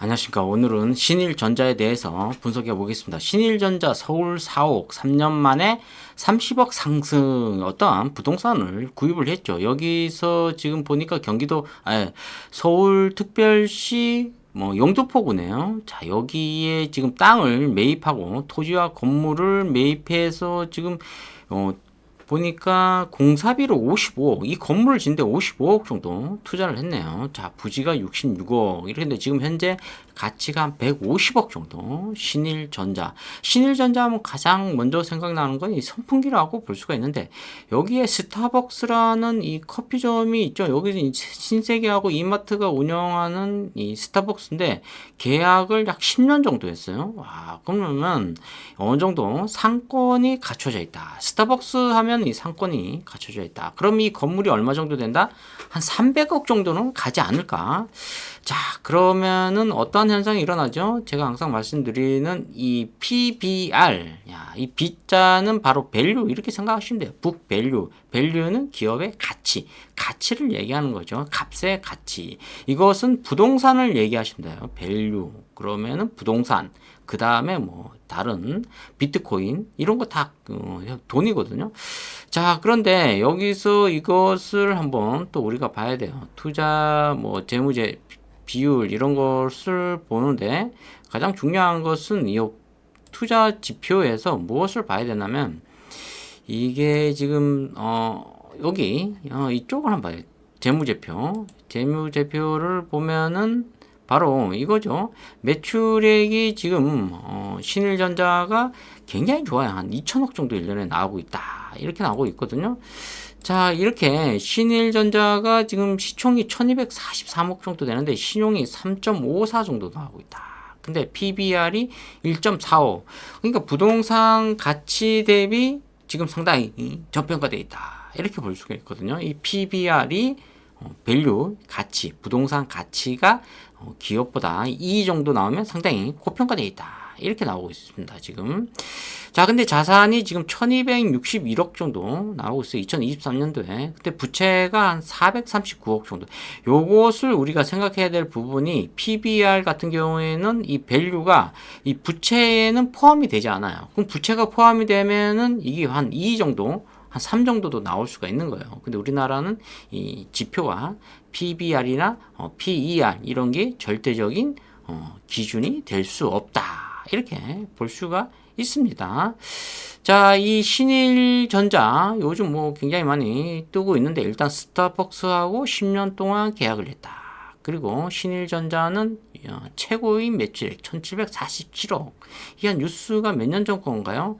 안녕하십니까. 오늘은 신일전자에 대해서 분석해 보겠습니다. 신일전자 서울 4옥 3년 만에 30억 상승 어떠한 부동산을 구입을 했죠. 여기서 지금 보니까 서울특별시 영등포구네요. 자, 여기에 지금 땅을 매입하고 토지와 건물을 매입해서 지금 보니까 공사비로 55억, 이 건물을 짓는데 55억 정도 투자를 했네요. 자, 부지가 66억, 이렇게 지금 현재 가치가 한 150억 정도. 신일전자. 신일전자 하면 가장 먼저 생각나는 건 이 선풍기라고 볼 수가 있는데, 여기에 스타벅스라는 이 커피점이 있죠. 여기 신세계하고 이마트가 운영하는 이 스타벅스인데, 계약을 약 10년 정도 했어요. 와, 그러면 어느 정도 상권이 갖춰져 있다. 스타벅스 하면 이 상권이 갖춰져 있다. 그럼 이 건물이 얼마 정도 된다? 한 300억 정도는 가지 않을까? 자, 그러면은 어떠한 현상이 일어나죠? 제가 항상 말씀드리는 이 PBR, 이 B자는 바로 밸류 이렇게 생각하시면 돼요. 북 밸류, 밸류는 기업의 가치, 가치를 얘기하는 거죠. 값의 가치. 이것은 부동산을 얘기하시면 돼요. 밸류. 그러면은 부동산. 그 다음에 다른 비트코인 이런 거 다 돈이거든요. 자, 그런데 여기서 이것을 한번 또 우리가 봐야 돼요. 투자 재무제 비율 이런 것을 보는데 가장 중요한 것은 이 투자 지표에서 무엇을 봐야 되냐면 이게 지금 여기 이쪽을 한번 봐요. 재무제표를 보면은 바로 이거죠. 매출액이 지금 신일전자가 굉장히 좋아요. 한 2천억 정도 1년에 나오고 있다. 이렇게 나오고 있거든요. 자, 이렇게 신일전자가 지금 시총이 1243억 정도 되는데 신용이 3.54 정도 나오고 있다. 근데 PBR이 1.45. 그러니까 부동산 가치 대비 지금 상당히 저평가되어 있다. 이렇게 볼 수가 있거든요. 이 PBR이 밸류, 가치, 부동산 가치가 기업보다 2 정도 나오면 상당히 고평가되어 있다. 이렇게 나오고 있습니다, 지금. 자, 근데 자산이 지금 1261억 정도 나오고 있어요. 2023년도에. 근데 부채가 한 439억 정도. 요것을 우리가 생각해야 될 부분이 PBR 같은 경우에는 이 밸류가 이 부채에는 포함이 되지 않아요. 그럼 부채가 포함이 되면은 이게 한 2 정도, 한 3 정도도 나올 수가 있는 거예요. 근데 우리나라는 이 지표와 PBR이나 PER 이런 게 절대적인 기준이 될 수 없다. 이렇게 볼 수가 있습니다. 자, 이 신일전자 요즘 굉장히 많이 뜨고 있는데 일단 스타벅스하고 10년 동안 계약을 했다. 그리고 신일전자는 최고의 매출액 1747억. 이 한 뉴스가 몇 년 전 건가요?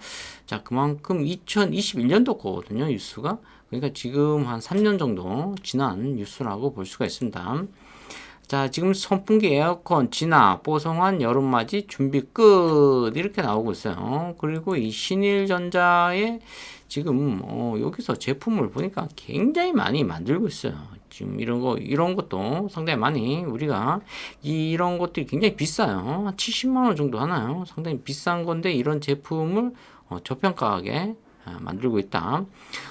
자, 그만큼 2021년도 거거든요, 뉴스가. 그러니까 지금 한 3년 정도 지난 뉴스라고 볼 수가 있습니다. 자, 지금 선풍기, 에어컨, 진화, 뽀송한 여름맞이 준비 끝 이렇게 나오고 있어요. 그리고 이 신일전자의 지금 여기서 제품을 보니까 굉장히 많이 만들고 있어요. 지금 이런 것도 상당히 많이 우리가 이런 것들이 굉장히 비싸요. 한 70만 원 정도 하나요? 상당히 비싼 건데 이런 제품을 저평가하게 만들고 있다.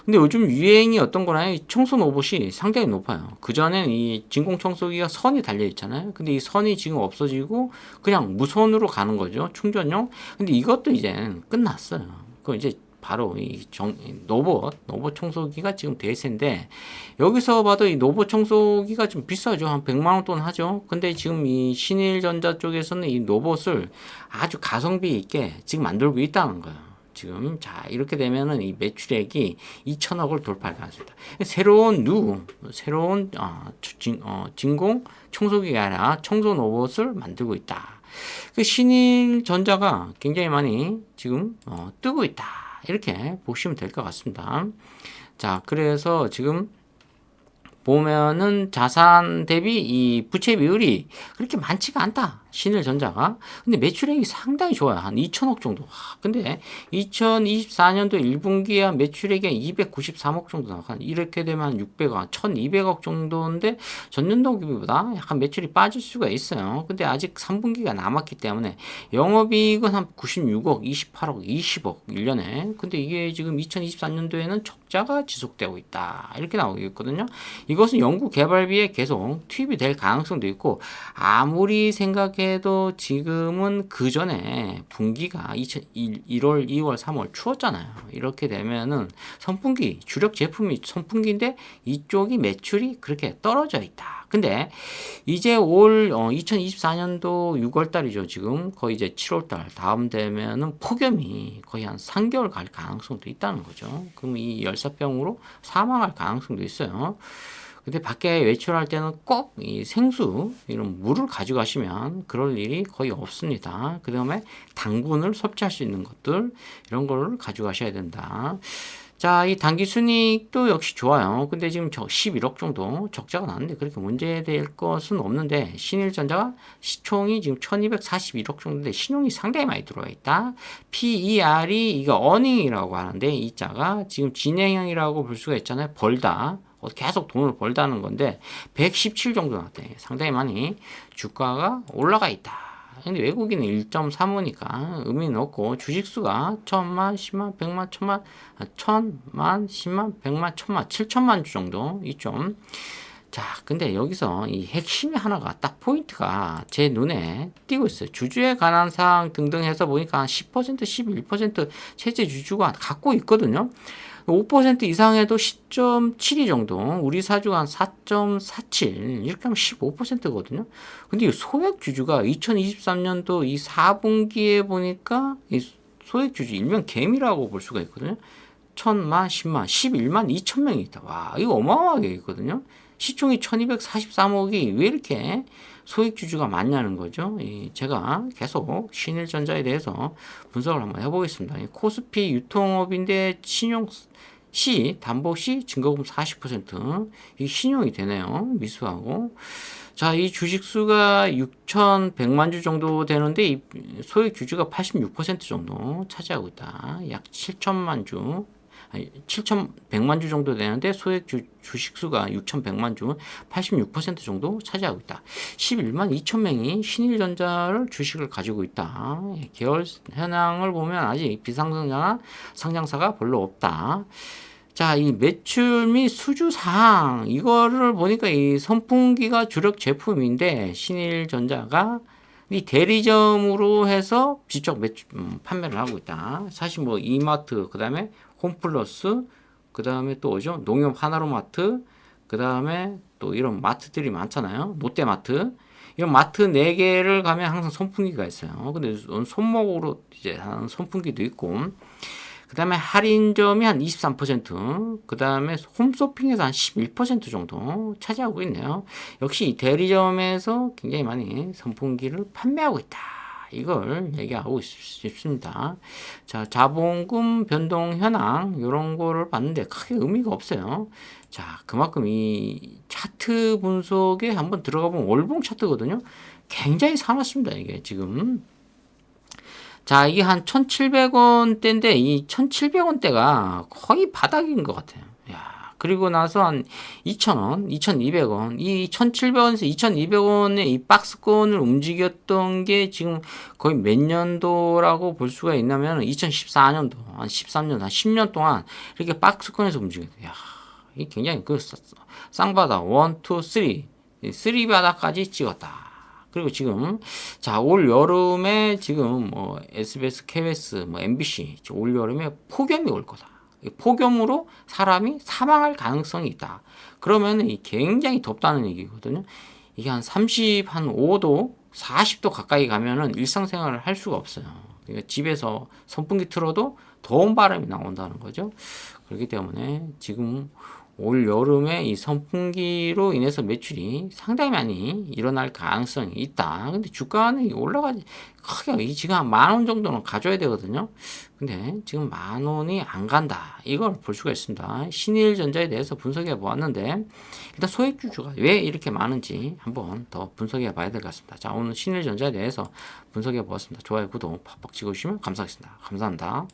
근데 요즘 유행이 어떤 거나요? 청소 로봇이 상당히 높아요. 그전엔 이 진공 청소기가 선이 달려 있잖아요. 근데 이 선이 지금 없어지고 그냥 무선으로 가는 거죠. 충전용. 근데 이것도 이제 끝났어요. 그 이제 바로 이 로봇 청소기가 지금 대세인데 여기서 봐도 이 로봇 청소기가 좀 비싸죠. 한 100만 원 돈 하죠. 근데 지금 이 신일전자 쪽에서는 이 로봇을 아주 가성비 있게 지금 만들고 있다는 거예요. 지금 자 이렇게 되면은 이 매출액이 2천억을 돌파할 가능성이다. 새로운 진공 청소기가 아니라 청소 로봇을 만들고 있다. 그 신일전자가 굉장히 많이 지금 뜨고 있다. 이렇게 보시면 될 것 같습니다. 자, 그래서 지금 보면은 자산 대비 이 부채 비율이 그렇게 많지가 않다. 신일전자가. 근데 매출액이 상당히 좋아요. 한 2천억 정도. 근데 2024년도 1분기에 매출액이 293억 정도 나가. 이렇게 되면 한 600억, 1200억 정도인데 전년도 기보다 약간 매출이 빠질 수가 있어요. 근데 아직 3분기가 남았기 때문에 영업이익은 한 96억, 28억, 20억 1년에. 근데 이게 지금 2024년도에는 적자가 지속되고 있다. 이렇게 나오고 있거든요. 이것은 연구 개발비에 계속 투입이 될 가능성도 있고 아무리 생각해 생각해도 지금은 그 전에 분기가 1월, 2월, 3월 추웠잖아요. 이렇게 되면은 선풍기, 주력 제품이 선풍기인데 이쪽이 매출이 그렇게 떨어져 있다. 근데 이제 2024년도 6월 달이죠. 지금 거의 이제 7월 달 다음 되면은 폭염이 거의 한 3개월 갈 가능성도 있다는 거죠. 그럼 이 열사병으로 사망할 가능성도 있어요. 근데 밖에 외출할 때는 꼭 이 생수 이런 물을 가져가시면 그럴 일이 거의 없습니다. 그 다음에 당분을 섭취할 수 있는 것들 이런 거를 가져가셔야 된다. 자, 이 단기 순이익도 역시 좋아요. 근데 지금 11억 정도 적자가 나는데 그렇게 문제될 것은 없는데 신일전자가 시총이 지금 1241억 정도인데 신용이 상당히 많이 들어와 있다. PER이 이거 어닝이라고 하는데 이 자가 지금 진행형이라고 볼 수가 있잖아요. 벌다. 계속 돈을 벌다는 건데 117 정도 나왔대. 상당히 많이 주가가 올라가 있다. 근데 외국인은 1.35니까 의미는 없고 주식수가 1000만, 10만, 100만, 1000만, 1000만, 10만, 100만, 1000만, 7천만 주 정도 있죠. 자, 근데 여기서 이 핵심이 하나가 딱 포인트가 제 눈에 띄고 있어요. 주주에 관한 사항 등등 해서 보니까 한 10%, 11% 실제 주주가 갖고 있거든요. 5% 이상에도 10.72 정도, 우리 사주가 한 4.47, 이렇게 하면 15%거든요. 근데 이 소액 주주가 2023년도 이 4분기에 보니까 이 소액 주주 일명 개미라고 볼 수가 있거든요. 1000만, 10만, 11만 2천 명이 있다. 와, 이거 어마어마하게 있거든요. 시총이 1243억이 왜 이렇게 소액 주주가 많냐는 거죠. 제가 계속 신일전자에 대해서 분석을 한번 해보겠습니다. 코스피 유통업인데 신용 시, 담보 시, 증거금 40%. 이 신용이 되네요. 미수하고. 자, 이 주식수가 6,100만 주 정도 되는데, 이 소액 주주가 86% 정도 차지하고 있다. 약 7천만 주. 7,100만 주 정도 되는데 소액 주식수가 6,100만 주 86% 정도 차지하고 있다. 11만 2천 명이 신일전자를 주식을 가지고 있다. 계열 현황을 보면 아직 비상장사나 상장사가 별로 없다. 자, 이 매출 및 수주 사항 이거를 보니까 이 선풍기가 주력 제품인데 신일전자가 이 대리점으로 해서 직접 매출 판매를 하고 있다. 사실 뭐 이마트 그다음에 홈플러스 그다음에 또 뭐죠? 농협 하나로마트 그다음에 또 이런 마트들이 많잖아요. 롯데마트 이런 마트 4개를 가면 항상 선풍기가 있어요. 근데 손목으로 이제 하는 선풍기도 있고 그 다음에 할인점이 한 23%, 그 다음에 홈쇼핑에서 한 11% 정도 차지하고 있네요. 역시 이 대리점에서 굉장히 많이 선풍기를 판매하고 있다. 이걸 얘기하고 싶습니다. 자, 자본금 변동 현황, 이런 거를 봤는데 크게 의미가 없어요. 자, 그만큼 이 차트 분석에 한번 들어가 보면 월봉 차트거든요. 굉장히 사놨습니다, 이게 지금. 자, 이게 한 1,700원대인데 이 1,700원대가 거의 바닥인 것 같아요. 야, 그리고 나서 한 2,000원, 2,200원, 이 1,700원에서 2,200원의 이 박스권을 움직였던 게 지금 거의 몇 년도라고 볼 수가 있냐면 2014년도, 한 13년, 한 10년 동안 이렇게 박스권에서 움직였어요. 야, 이 굉장히 쌍바닥 1, 2, 3, 3바닥까지 찍었다. 그리고 지금 자, 올 여름에 지금 뭐 SBS, KBS, 뭐 MBC 올 여름에 폭염이 올 거다. 폭염으로 사람이 사망할 가능성이 있다. 그러면 이 굉장히 덥다는 얘기거든요. 이게 한 5도, 40도 가까이 가면은 일상생활을 할 수가 없어요. 그러니까 집에서 선풍기 틀어도 더운 바람이 나온다는 거죠. 그렇기 때문에 지금 올 여름에 이 선풍기로 인해서 매출이 상당히 많이 일어날 가능성이 있다. 근데 주가는 올라가지, 크게, 지금 한 10,000원 정도는 가져야 되거든요. 근데 지금 10,000원이 안 간다. 이걸 볼 수가 있습니다. 신일전자에 대해서 분석해 보았는데, 일단 소액주주가 왜 이렇게 많은지 한번 더 분석해 봐야 될 것 같습니다. 자, 오늘 신일전자에 대해서 분석해 보았습니다. 좋아요, 구독, 팍팍 찍어주시면 감사하겠습니다. 감사합니다.